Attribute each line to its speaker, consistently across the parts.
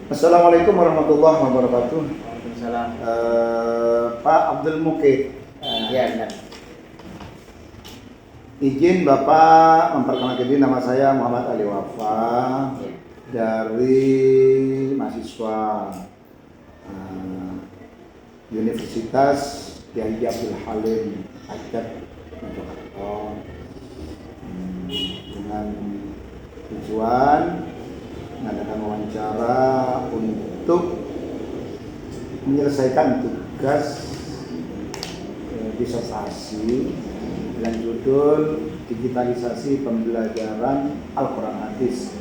Speaker 1: Assalamualaikum warahmatullahi wabarakatuh.
Speaker 2: Waalaikumsalam.
Speaker 1: Pak Abdul Mukid,
Speaker 2: Ya, benar.
Speaker 1: izin Bapak memperkenalkan diri. Nama saya Muhammad Ali Wafa
Speaker 2: Ya.
Speaker 1: dari mahasiswa Universitas Kiai Abdul Halim Aceh, Mojokerto, dengan tujuan mengadakan wawancara untuk menyelesaikan tugas disertasi dengan judul digitalisasi pembelajaran Al-Quran Hadis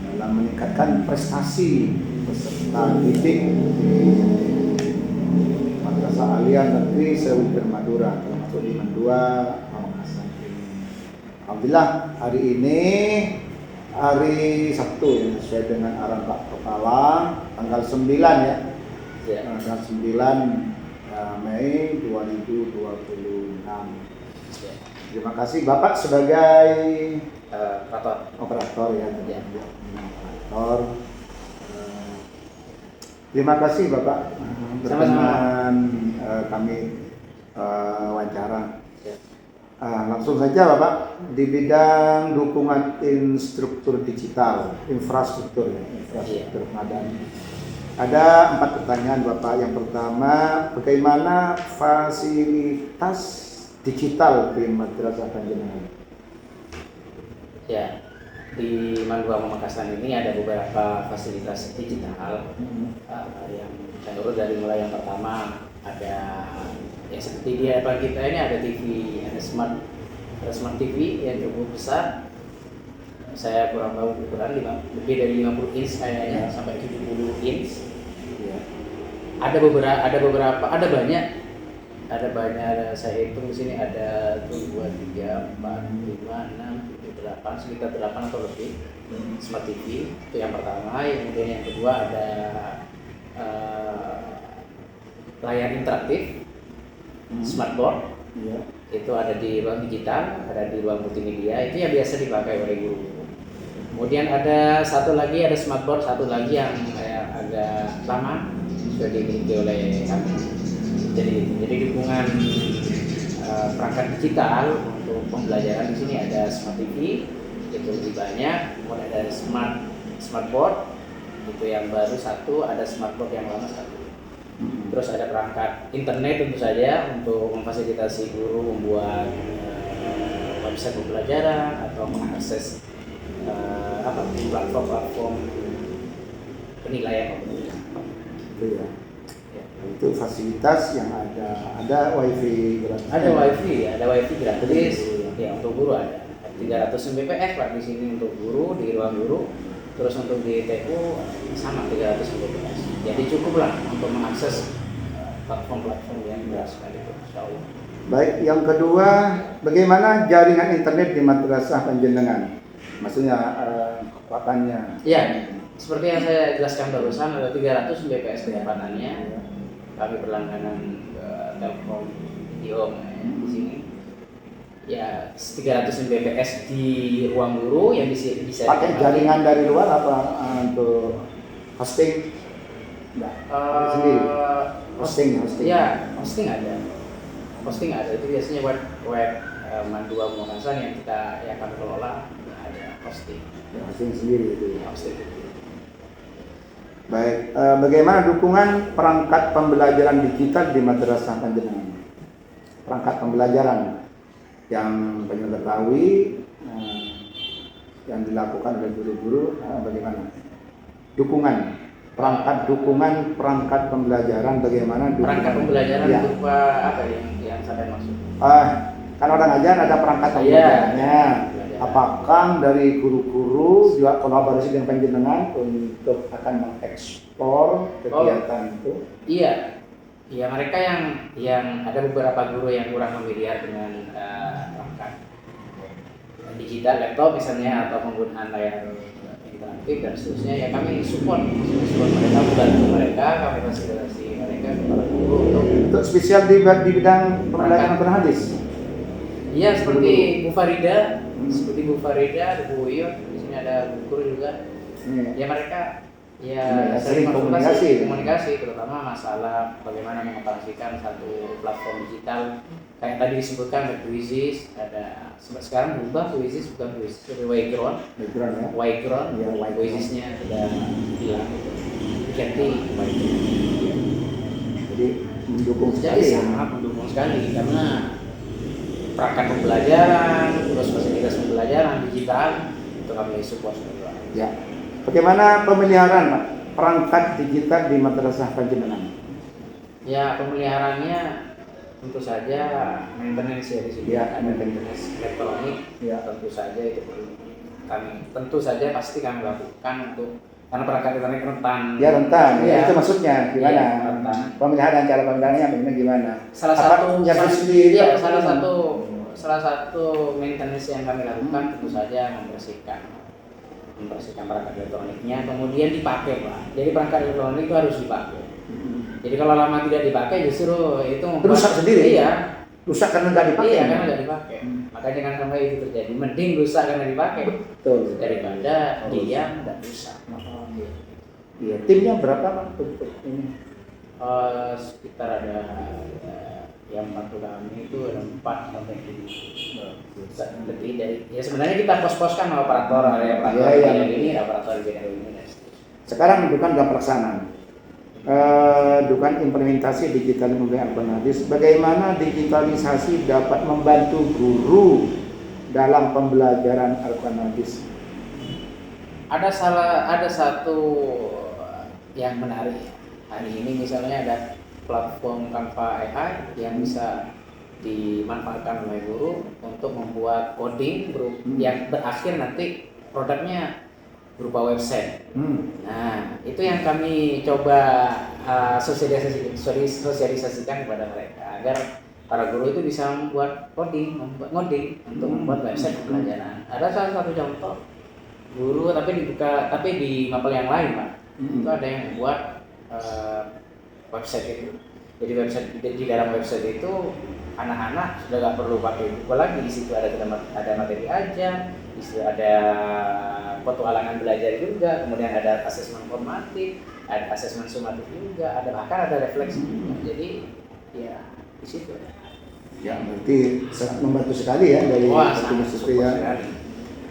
Speaker 1: dalam meningkatkan prestasi peserta didik di Madrasah Aliyah Negeri Sewu Madura, termasuk di Mendua, Pamekasan ini. Alhamdulillah hari ini hari Sabtu ya, sesuai dengan arahan Pak Kepala, tanggal 9 ya.
Speaker 2: Ya.
Speaker 1: Tanggal 9 Mei 2026.
Speaker 2: Ya.
Speaker 1: Terima kasih Bapak sebagai operator ya.
Speaker 2: Ya.
Speaker 1: Operator. Terima kasih Bapak berkenan kami wawancara.
Speaker 2: Ya.
Speaker 1: Langsung saja Bapak, di bidang dukungan infrastruktur digital, infrastruktur pengadaan. Ada 4 pertanyaan Bapak. Yang pertama, bagaimana fasilitas digital di Madrasah Panjenengan?
Speaker 2: Ya, di Mandua Pamekasan ini ada beberapa fasilitas digital yang saya urut dari mulai yang pertama ada ya seperti di hadapan kita ini ada TV, ada smart TV yang cukup besar. Saya kurang tahu ukuran lebih dari 50 inch kayaknya sampai 70 inch.
Speaker 1: Ya.
Speaker 2: Ada banyak saya hitung di sini ada 2, 3, 4, 5, 6, 7, 8 sekitar 8 atau lebih smart TV. Itu yang pertama. Kemudian yang kedua ada layar interaktif smartboard.
Speaker 1: Ya.
Speaker 2: Itu ada di ruang digital, ada di ruang multimedia. Itu yang biasa dipakai oleh guru. Kemudian ada smartboard satu lagi yang agak lama sudah dimiliki oleh kami. Jadi dukungan perangkat digital untuk pembelajaran di sini ada smart TV itu lebih banyak, kemudian ada smartboard itu yang baru satu, ada smartboard yang lama satu. Terus ada perangkat internet tentu saja untuk memfasilitasi guru membuat website pembelajaran atau mengakses platform penilaian.
Speaker 1: Itu ya. Itu fasilitas yang ada wifi gratis.
Speaker 2: Ada wifi gratis. Ya, untuk guru ada 300 Mbps Pak di sini untuk guru di ruang guru. Terus untuk di TU sama 300 Mbps. Jadi cukuplah untuk mengakses platform-platform yang berat sekali itu. Insyaallah.
Speaker 1: Baik, yang kedua, bagaimana jaringan internet di Madrasah Panjenengan? Maksudnya kekuatannya.
Speaker 2: Ya, seperti yang saya jelaskan barusan ada 300 Mbps kedapatannya. Kami berlangganan Telkom Home di sini. Ya, 300 Mbps di ruang guru yang bisa
Speaker 1: pakai jaringan dari luar apa untuk hosting? Enggak. Sendiri. Hosting.
Speaker 2: Ya, hosting ada. Itu biasanya web Mandua Pamekasan yang kami kelola ada hosting.
Speaker 1: Ya, hosting sendiri itu.
Speaker 2: Hosting.
Speaker 1: Baik, bagaimana dukungan perangkat pembelajaran digital di Madrasah Panjenengan? Perangkat pembelajaran yang banyak ketahui yang dilakukan oleh guru-guru, bagaimana? Dukungan perangkat pembelajaran bagaimana?
Speaker 2: Perangkat pembelajaran
Speaker 1: ya.
Speaker 2: berupa apa yang saya maksud?
Speaker 1: Kan orang ajar ada perangkat pembelajarannya. Apakah dari guru-guru juga kolaborasi dengan panjenengan untuk akan mengekspor kegiatan itu?
Speaker 2: Iya, mereka yang ada beberapa guru yang kurang familiar dengan perangkat digital, laptop misalnya atau penggunaan layar interaktif dan seterusnya. Ya kami support mereka, membantu mereka, kami fasilitasi mereka kepada guru
Speaker 1: untuk spesial di bidang pembelajaran Al-Quran Hadis.
Speaker 2: Iya, seperti Bu Farida, Bu Uyut, di sini ada Bu Guru juga. Ya mereka Ya,
Speaker 1: sering
Speaker 2: komunikasi, terutama masalah bagaimana mengoperasikan satu platform digital. Kayak tadi disebutkan ada Quizzes, ada sekarang berubah Quizzes bukan Quizzes, jadi Wayground
Speaker 1: ya.
Speaker 2: Wayground,
Speaker 1: Ya,
Speaker 2: Quizzesnya sudah hilang, ganti Wayground.
Speaker 1: Jadi mendukung
Speaker 2: Jadi
Speaker 1: sekali.
Speaker 2: sangat mendukung sekali karena perangkat pembelajaran, terus fasilitas pembelajaran digital itu kami support semua.
Speaker 1: Ya. Bagaimana pemeliharaan Pak perangkat digital di Madrasah Panjenengan?
Speaker 2: Ya, pemeliharaannya tentu saja maintenance ya di sini.
Speaker 1: Ya,
Speaker 2: ada maintenance elektronik.
Speaker 1: Ya.
Speaker 2: Tentu saja itu perlu tentu saja pasti kami lakukan untuk karena perangkat elektronik rentan.
Speaker 1: Ya rentan, ya.
Speaker 2: Ya.
Speaker 1: Itu maksudnya gimana?
Speaker 2: Ya, rentan.
Speaker 1: Pemeliharaan cara pemeliharaannya gimana?
Speaker 2: Salah satu maintenance yang kami lakukan tentu saja membersihkan perangkat elektroniknya, kemudian dipakai Pak. Jadi perangkat elektronik itu harus dipakai. Jadi kalau lama tidak dipakai justru itu
Speaker 1: rusak sendiri.
Speaker 2: Iya.
Speaker 1: Rusak karena nggak dipakai.
Speaker 2: Iya, karena nggak dipakai. Makanya jangan sampai itu terjadi. Mending rusak karena dipakai.
Speaker 1: Betul.
Speaker 2: Daripada diam dan rusak.
Speaker 1: Iya. Timnya berapa Pak untuk ini?
Speaker 2: Sekitar ada yang bantu kami itu ada 4 sampai 7 lebih dari ya sebenarnya kita pos-poskan operator yang ini operator ini.
Speaker 1: Sekarang bukan dalam pelaksanaan, bukan implementasi digital pembelajaran Al-Quran Hadis. Bagaimana digitalisasi dapat membantu guru dalam pembelajaran Al-Quran Hadis?
Speaker 2: Ada satu yang menarik hari ini misalnya ada platform Canva AI yang bisa dimanfaatkan oleh guru untuk membuat coding yang berakhir nanti produknya berupa website. Nah, itu yang kami coba sosialisasikan kepada mereka agar para guru itu bisa membuat ngoding untuk membuat website pembelajaran. Ada salah satu contoh guru tapi di mapel yang lain Pak. Itu ada yang membuat website itu. Jadi di dalam website itu anak-anak sudah nggak perlu pakai buku lagi. Di situ ada materi aja, di situ ada petualangan belajar juga, kemudian ada asesmen formatif, ada asesmen sumatif juga, bahkan ada refleksi juga. Jadi ya di situ.
Speaker 1: Ya berarti sangat membantu sekali ya dari
Speaker 2: sangat
Speaker 1: ya.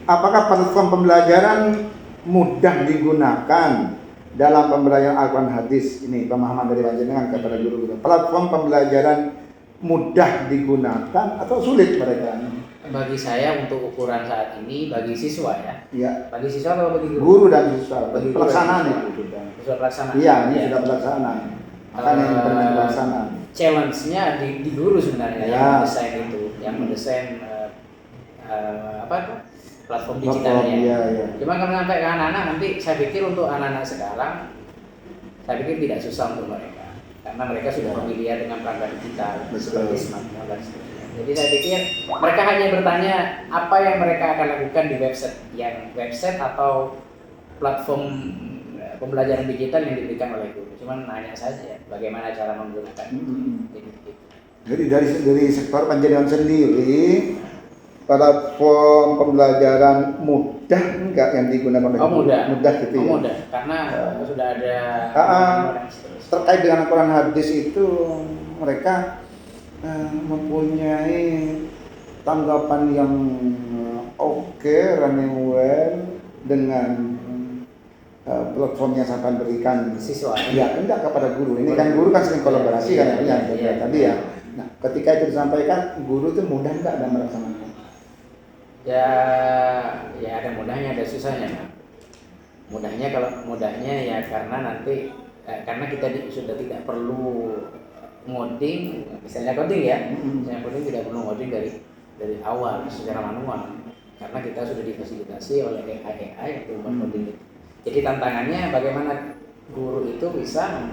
Speaker 1: Apakah platform pembelajaran mudah digunakan dalam pembelajaran Al-Quran Hadis? Ini pemahaman dari panjenengan kepada guru-guru. Platform pembelajaran mudah digunakan atau sulit mereka?
Speaker 2: Bagi saya untuk ukuran saat ini bagi siswa ya. Bagi siswa atau bagi guru?
Speaker 1: Guru dan siswa. Bagi pelaksanaan itu
Speaker 2: sudah pelaksanaan.
Speaker 1: Iya, ini sudah pelaksanaan. Makanya implement pelaksanaan.
Speaker 2: Challenge-nya di guru sebenarnya yang mendesain itu, yang mendesain platform digitalnya. Cuma kalau sampai ke anak-anak nanti saya pikir untuk anak-anak sekarang saya pikir tidak susah untuk mereka karena mereka sudah familiar dengan perangkat digital seperti smartphone dan sebagainya. Jadi saya pikir mereka hanya bertanya apa yang mereka akan lakukan di website atau platform pembelajaran digital yang diberikan oleh guru. Cuman nanya saja bagaimana cara menggunakan.
Speaker 1: Jadi dari sektor panjenengan sendiri platform pembelajaran mudah enggak yang digunakan oleh guru? Mudah gitu ya.
Speaker 2: Mudah karena sudah ada
Speaker 1: terkait dengan Al-Quran Hadis itu mereka mempunyai tanggapan yang oke, running well dengan platform yang saya akan berikan
Speaker 2: siswa.
Speaker 1: Ya, enggak kepada guru. Ini kan guru kan sering kolaborasi kan tadi ya. Nah, ketika itu disampaikan, guru itu mudah enggak dalam melaksanakan?
Speaker 2: Ya ada mudahnya ada susahnya Pak. Mudahnya ya karena nanti karena kita sudah tidak perlu ngoding, misalnya coding ya. Misalnya coding tidak perlu ngoding dari awal secara manual karena kita sudah difasilitasi oleh AI untuk membuat coding itu. Jadi tantangannya bagaimana guru itu bisa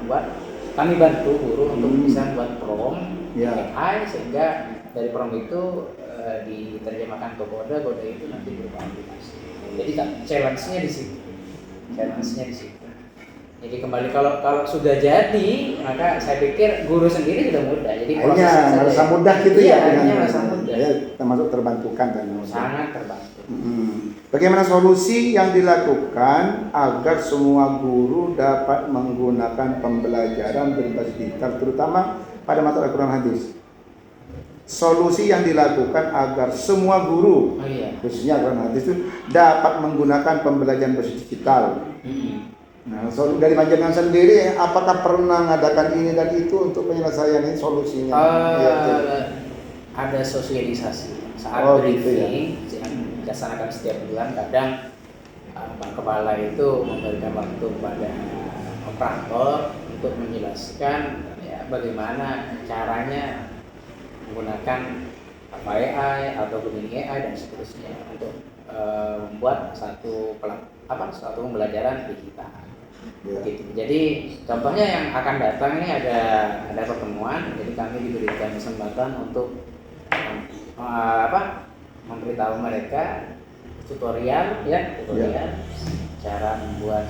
Speaker 2: kami bantu guru untuk bisa membuat prompt AI sehingga dari prompt itu diterjemahkan ke kode itu nanti berupa aplikasi. Jadi challenge-nya di situ. Jadi kembali kalau sudah jadi maka saya pikir guru sendiri sudah mudah. Jadi
Speaker 1: merasa mudah gitu ya.
Speaker 2: Hanya merasa mudah.
Speaker 1: Ya termasuk terbantukan kan.
Speaker 2: Sangat terbantu.
Speaker 1: Bagaimana solusi yang dilakukan agar semua guru dapat menggunakan pembelajaran berbasis digital, terutama pada mata Al-Quran hadis? Solusi yang dilakukan agar semua guru, khususnya Al-Quran hadis itu dapat menggunakan pembelajaran berbasis digital. Nah, dari panjenengan sendiri, apakah pernah mengadakan ini dan itu untuk penyelesaian ini solusinya?
Speaker 2: Ada sosialisasi saat briefing yang dilaksanakan setiap bulan. Kadang Pak Kepala itu memberikan waktu kepada operator untuk menjelaskan ya, bagaimana caranya menggunakan AI atau Gemini AI dan seterusnya untuk membuat satu pembelajaran digital. Gitu. Jadi contohnya yang akan datang ini ada pertemuan, jadi kami diberikan kesempatan untuk memberitahu mereka tutorial cara membuat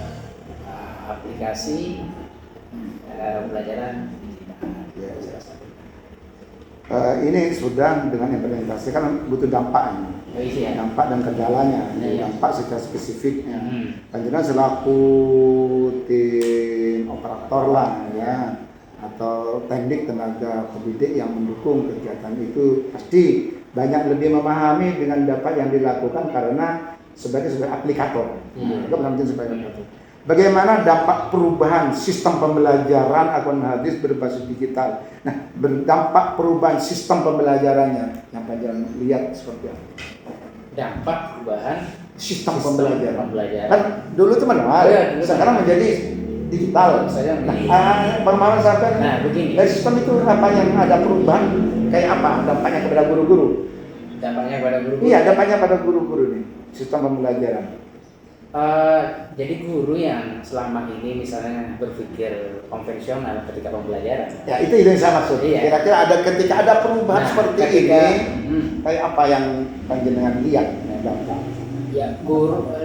Speaker 2: aplikasi pembelajaran digital.
Speaker 1: Ini sudah dengan implementasi kan butuh dampaknya, dampak dan kendalanya. Dampak secara spesifiknya. Panjenengan selaku tim operator lah ya, atau teknik tenaga pendidik yang mendukung kegiatan itu pasti banyak lebih memahami dengan dampak yang dilakukan karena sebagai aplikator. Bagaimana dampak perubahan sistem pembelajaran Al-Quran hadis berbasis digital? Nah, berdampak perubahan sistem pembelajarannya yang panjenengan lihat seperti apa?
Speaker 2: Dampak perubahan
Speaker 1: sistem pembelajaran.
Speaker 2: Kan
Speaker 1: dulu itu manual, sekarang menjadi digital. Permohonan sampai
Speaker 2: begini.
Speaker 1: Dari sistem itu apa yang ada perubahan? Kayak apa dampaknya kepada guru-guru?
Speaker 2: Dampaknya pada guru-guru?
Speaker 1: Iya, dampaknya pada guru-guru nih, sistem pembelajaran.
Speaker 2: Jadi guru yang selama ini misalnya berpikir konvensional ketika pembelajaran. Ya
Speaker 1: itu yang saya maksud. Iya. Kira-kira ketika ada perubahan seperti ini, kayak apa yang panjenengan lihat dampak?
Speaker 2: Ya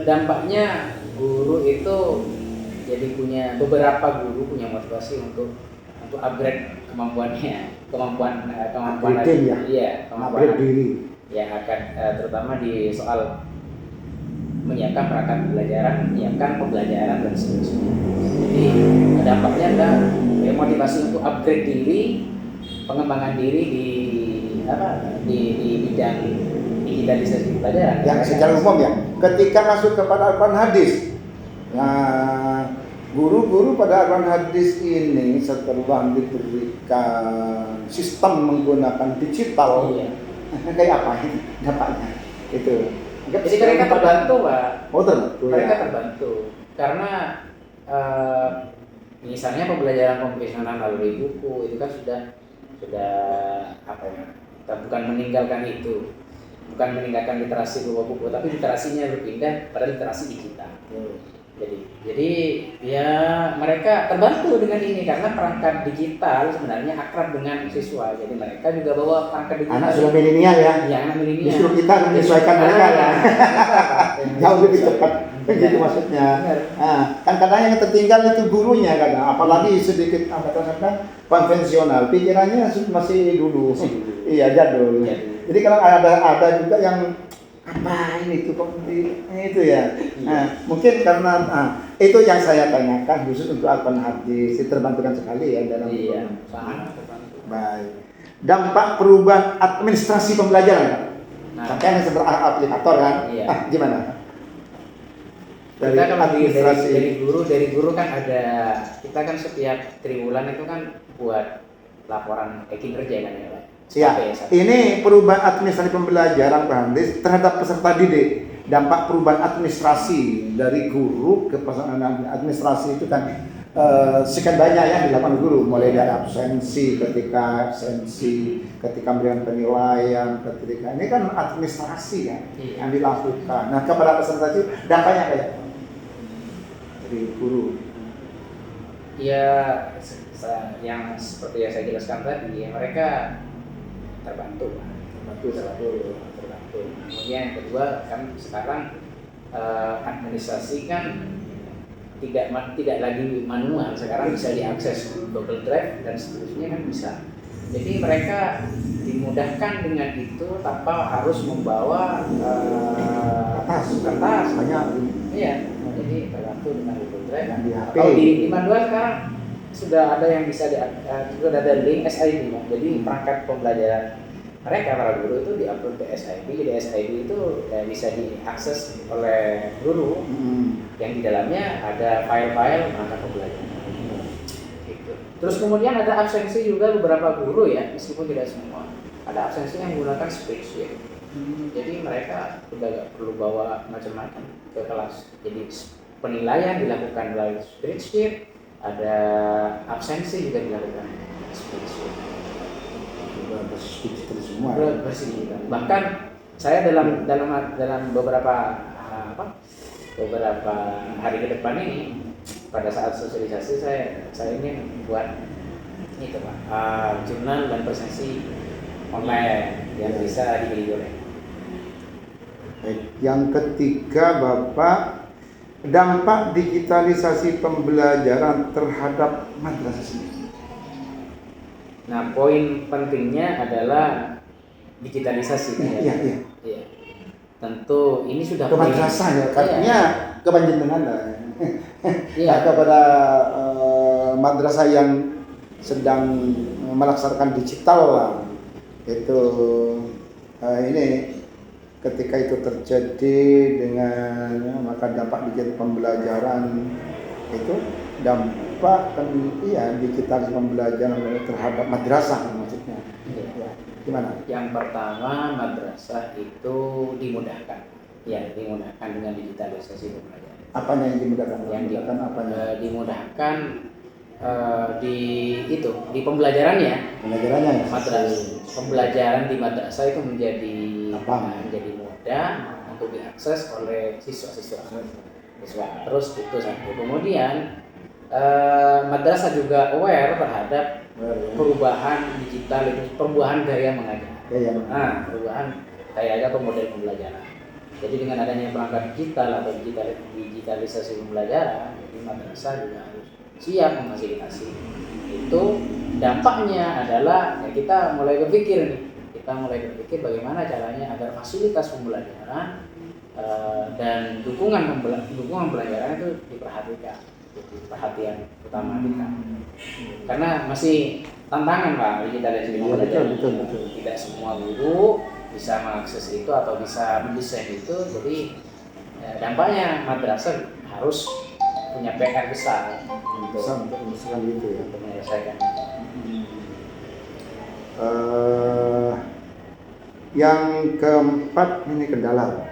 Speaker 2: dampaknya guru itu jadi beberapa guru punya motivasi untuk upgrade kemampuannya, kemampuan
Speaker 1: diri.
Speaker 2: Ya akan terutama di soal menyiapkan perangkat pembelajaran, menyiapkan pembelajaran dan seterusnya. Jadi dampaknya adalah motivasi untuk upgrade diri, pengembangan diri di bidang digitalisasi pembelajaran.
Speaker 1: Yang secara umum ya, ketika masuk kepada Al-Quran hadis, nah guru-guru pada Al-Quran hadis ini setelah diberikan sistem menggunakan digital, kayak apa ini dampaknya? Itu.
Speaker 2: Jadi mereka terbantu, Pak.
Speaker 1: Mereka
Speaker 2: terbantu karena misalnya pembelajaran konvensional melalui buku itu kan sudah kita bukan meninggalkan itu, bukan meninggalkan literasi berupa buku, tapi literasinya berpindah pada literasi digital. Jadi ya mereka terbantu dengan ini karena perangkat digital sebenarnya akrab dengan siswa. Jadi mereka juga bawa perangkat digital.
Speaker 1: Anak sudah milenial ya.
Speaker 2: Iya, anak milenial.
Speaker 1: Justru kita menyesuaikan mereka ya. Jauh lebih cepat. Begitu maksudnya. Kan kadang yang tertinggal itu gurunya kadang, apalagi sedikit konvensional. Pikirannya masih dulu. Iya, jadul. Jadi kalau ada juga yang apa ini itu ya. Mungkin karena itu yang saya tanyakan khusus untuk Al-Quran hadis, terbantukan sekali ya dalam
Speaker 2: sangat terbantu.
Speaker 1: Baik. Dampak perubahan administrasi pembelajaran. Sampai yang sebagai aplikator kan. Gimana?
Speaker 2: Kita kalau dari guru kan ada, kita kan setiap triwulan itu kan buat laporan kinerja kan ya Pak.
Speaker 1: Siap. Ini perubahan administrasi pembelajaran Pak terhadap peserta didik. Dampak perubahan administrasi dari guru ke peserta administrasi itu kan sekian banyak yang dilakukan guru, mulai dari absensi, ketika memberikan penilaian, ketika ini kan administrasi kan yang dilakukan. Nah kepada peserta itu dampaknya kayak dari guru.
Speaker 2: Ya yang seperti yang saya jelaskan tadi, mereka terbantu. Kemudian yang kedua kan sekarang administrasi kan tidak lagi manual, sekarang bisa diakses Google Drive dan seterusnya kan bisa. Jadi mereka dimudahkan dengan itu tanpa harus membawa
Speaker 1: kertas banyak.
Speaker 2: Iya, jadi terbantu dengan Google Drive.
Speaker 1: Yang di HP.
Speaker 2: Kalau di Mandua sekarang sudah ada yang bisa sudah ada link SID, Pak. Jadi perangkat pembelajaran mereka para guru itu diupload ke SID. Jadi SID itu bisa diakses oleh guru yang di dalamnya ada file-file perangkat pembelajaran. Gitu. Terus kemudian ada absensi juga beberapa guru ya, meskipun tidak semua. Ada absensi yang menggunakan spreadsheet. Jadi mereka udah gak perlu bawa macam-macam ke kelas. Jadi penilaian dilakukan melalui spreadsheet, ada absensi juga dilakukan spreadsheet.
Speaker 1: Sudah bersih semua.
Speaker 2: Bersih. Bahkan saya dalam beberapa beberapa hari ke depan ini, pada saat sosialisasi saya ingin buat itu Pak, jurnal dan presentasi online yang bisa dimiliki oleh.
Speaker 1: Yang ketiga Bapak, dampak digitalisasi pembelajaran terhadap madrasah sendiri.
Speaker 2: Nah, poin pentingnya adalah digitalisasi.
Speaker 1: Iya.
Speaker 2: Tentu ini sudah
Speaker 1: ke madrasah ya, artinya ke panjenengan lah.
Speaker 2: Iya.
Speaker 1: Kepada madrasah yang sedang melaksanakan digital lah. Itu ini ketika itu terjadi dengan maka dampak digital pembelajaran itu dampak digitalisasi pembelajaran terhadap madrasah maksudnya. Ya, gimana?
Speaker 2: Yang pertama, madrasah itu dimudahkan. Ya, dimudahkan dengan digitalisasi pembelajaran.
Speaker 1: Apanya yang dimudahkan?
Speaker 2: Yang
Speaker 1: apanya?
Speaker 2: Dimudahkan di pembelajarannya.
Speaker 1: Pembelajarannya ya.
Speaker 2: Pembelajaran di madrasah itu menjadi mudah untuk diakses oleh siswa. Terus itu satu. Kemudian madrasah juga aware terhadap perubahan digital itu, perubahan gaya mengajar. Perubahan gaya atau model pembelajaran. Jadi dengan adanya perangkat digital atau digitalisasi pembelajaran, jadi madrasah juga harus siap memfasilitasi. Itu dampaknya adalah kita mulai berpikir bagaimana caranya agar fasilitas pembelajaran dan dukungan pembelajaran itu diperhatikan, jadi perhatian utama kita. Karena masih tantangan Pak digitalisasi pembelajaran.
Speaker 1: Betul.
Speaker 2: Tidak semua guru bisa mengakses itu atau bisa mendesain itu. Jadi dampaknya madrasah harus punya PR besar untuk menyelesaikan.
Speaker 1: Yang keempat ini kendala.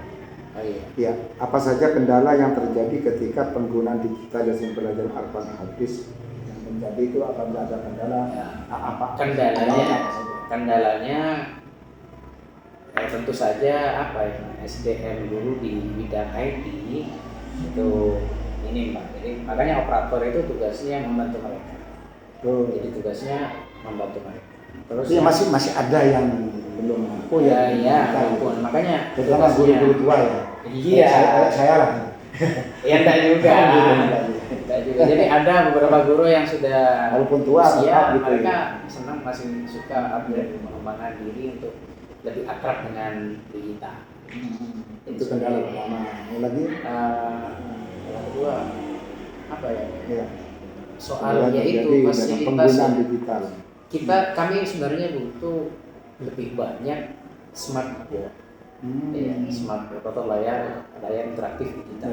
Speaker 1: Ya, apa saja kendala yang terjadi ketika penggunaan digitalisasi pembelajaran Al-Quran hadis yang menjadi itu apabila ada kendala? Apa
Speaker 2: Kendalanya tentu saja SDM guru di bidang IT itu ini Pak. Jadi makanya operator itu tugasnya membantu mereka. Jadi tugasnya membantu mereka. Terus
Speaker 1: masih ada yang belum mampu
Speaker 2: makanya
Speaker 1: terutama guru-guru tua ya.
Speaker 2: Iya.
Speaker 1: Saya lah.
Speaker 2: Ya enggak juga. Jadi ada beberapa guru yang sudah
Speaker 1: walaupun tua
Speaker 2: usia, mereka senang masih suka upgrade mengembangkan diri untuk lebih akrab dengan digital.
Speaker 1: Itu kendala pertama. Lagi
Speaker 2: yang kedua soalnya itu fasilitas
Speaker 1: penggunaan digital.
Speaker 2: Kami sebenarnya butuh lebih banyak smartboard. Smartboard atau layar interaktif digital.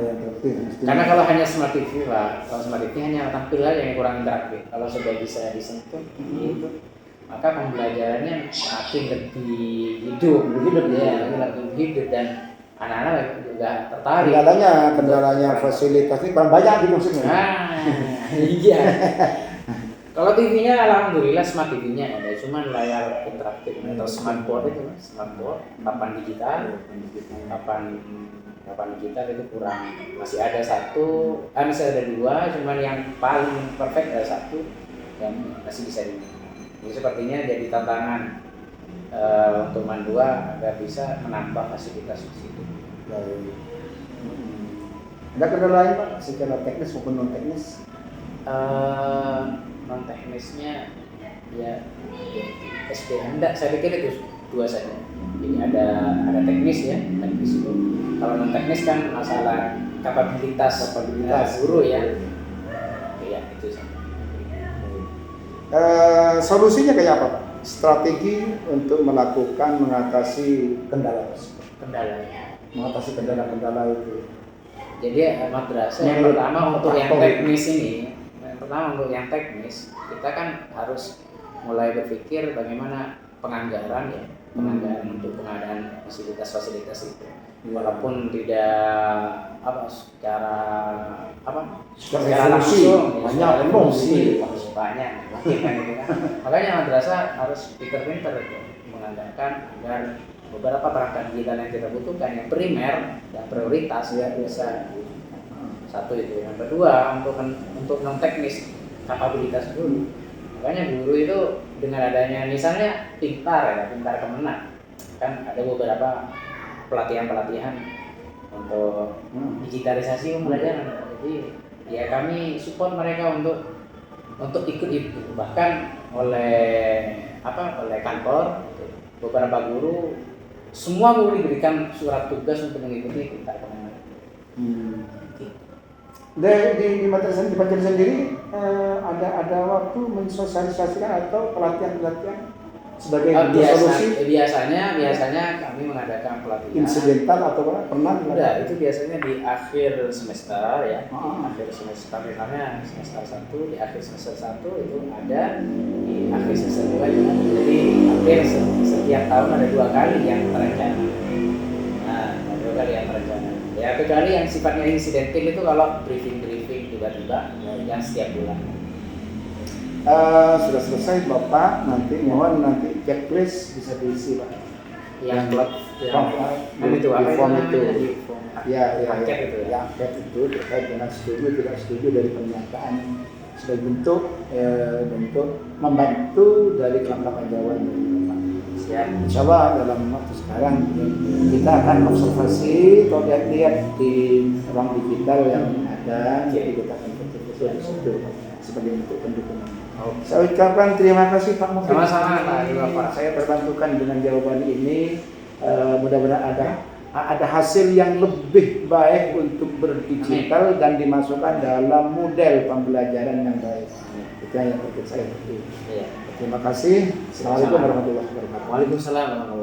Speaker 2: Karena kalau hanya smart TV Pak, kalau smart TV hanya tampil aja yang kurang interaktif. Kalau sudah bisa disentuh itu, maka pembelajarannya makin lebih hidup dan anak-anak juga tertarik.
Speaker 1: Kendalanya fasilitas ini banyak gitu maksudnya.
Speaker 2: Iya. Kalau TV-nya alhamdulillah smart TV-nya ada, cuman layar interaktif atau smartboard papan digital itu kurang. Masih ada dua, cuman yang paling perfect ada satu yang masih bisa Jadi sepertinya jadi tantangan untuk Mandua agar bisa menambah fasilitas di situ.
Speaker 1: Ada kendala lain Pak secara teknis maupun non teknis?
Speaker 2: Non teknisnya ya SDM saya pikir itu dua saja. Jadi ada teknis ya, teknis itu. Kalau non teknis kan masalah kapabilitas guru ya. Ya itu sama.
Speaker 1: Solusinya kayak apa, Pak? Strategi untuk mengatasi kendala itu.
Speaker 2: Jadi madrasah yang pertama untuk yang teknis ini, kita kan harus mulai berpikir bagaimana penganggaran ya, untuk pengadaan fasilitas itu. Walaupun tidak secara langsung
Speaker 1: banyak emosi
Speaker 2: banyak mungkin kan gitu kan. Makanya madrasah harus pinter-pinter itu menganggarkan agar beberapa perangkat digital yang kita butuhkan yang primer dan prioritas ya bisa satu itu. Yang kedua untuk non teknis kapabilitas guru. Makanya guru itu dengan adanya misalnya pintar kemenang kan ada beberapa pelatihan untuk digitalisasi pembelajaran. Jadi ya kami support mereka untuk ikut itu. Bahkan oleh kantor beberapa guru, semua guru diberikan surat tugas untuk mengikuti pintar kemenang.
Speaker 1: Di madrasah di Banjar sendiri ada waktu mensosialisasikan atau pelatihan sebagai solusi.
Speaker 2: Biasanya kami mengadakan pelatihan
Speaker 1: insidental atau pernah?
Speaker 2: Enggak, itu biasanya di akhir semester ya. Akhir semester misalnya semester 1, di akhir semester 1 itu ada, di akhir semester 2 juga. Jadi hampir setiap tahun ada 2 kali yang terencana. Nah, ada 2 kali yang terencana. Ya kecuali yang sifatnya insidental itu kalau briefing tiba-tiba yang setiap bulan.
Speaker 1: Sudah selesai Bapak, mohon nanti checklist bisa diisi Pak.
Speaker 2: Yang
Speaker 1: form itu. Ya,
Speaker 2: angket itu ya.
Speaker 1: Angket itu terkait dengan setuju tidak setuju dari pernyataan sebagai bentuk membantu dari kelengkapan jawaban dari Bapak.
Speaker 2: Siap.
Speaker 1: Insya Allah dalam waktu sekarang kita akan observasi atau lihat di ruang digital yang ada, jadi kita akan foto-foto di situ sebagai bentuk pendukungan. Saya ucapkan terima kasih Pak Mufid.
Speaker 2: Sama-sama Pak.
Speaker 1: Saya terbantukan dengan jawaban ini. Mudah-mudahan ada hasil yang lebih baik untuk berdigital dan dimasukkan dalam model pembelajaran yang baik. Itu yang saya. Terima kasih. Assalamualaikum warahmatullahi wabarakatuh.
Speaker 2: Waalaikumsalam warahmatullahi wabarakatuh.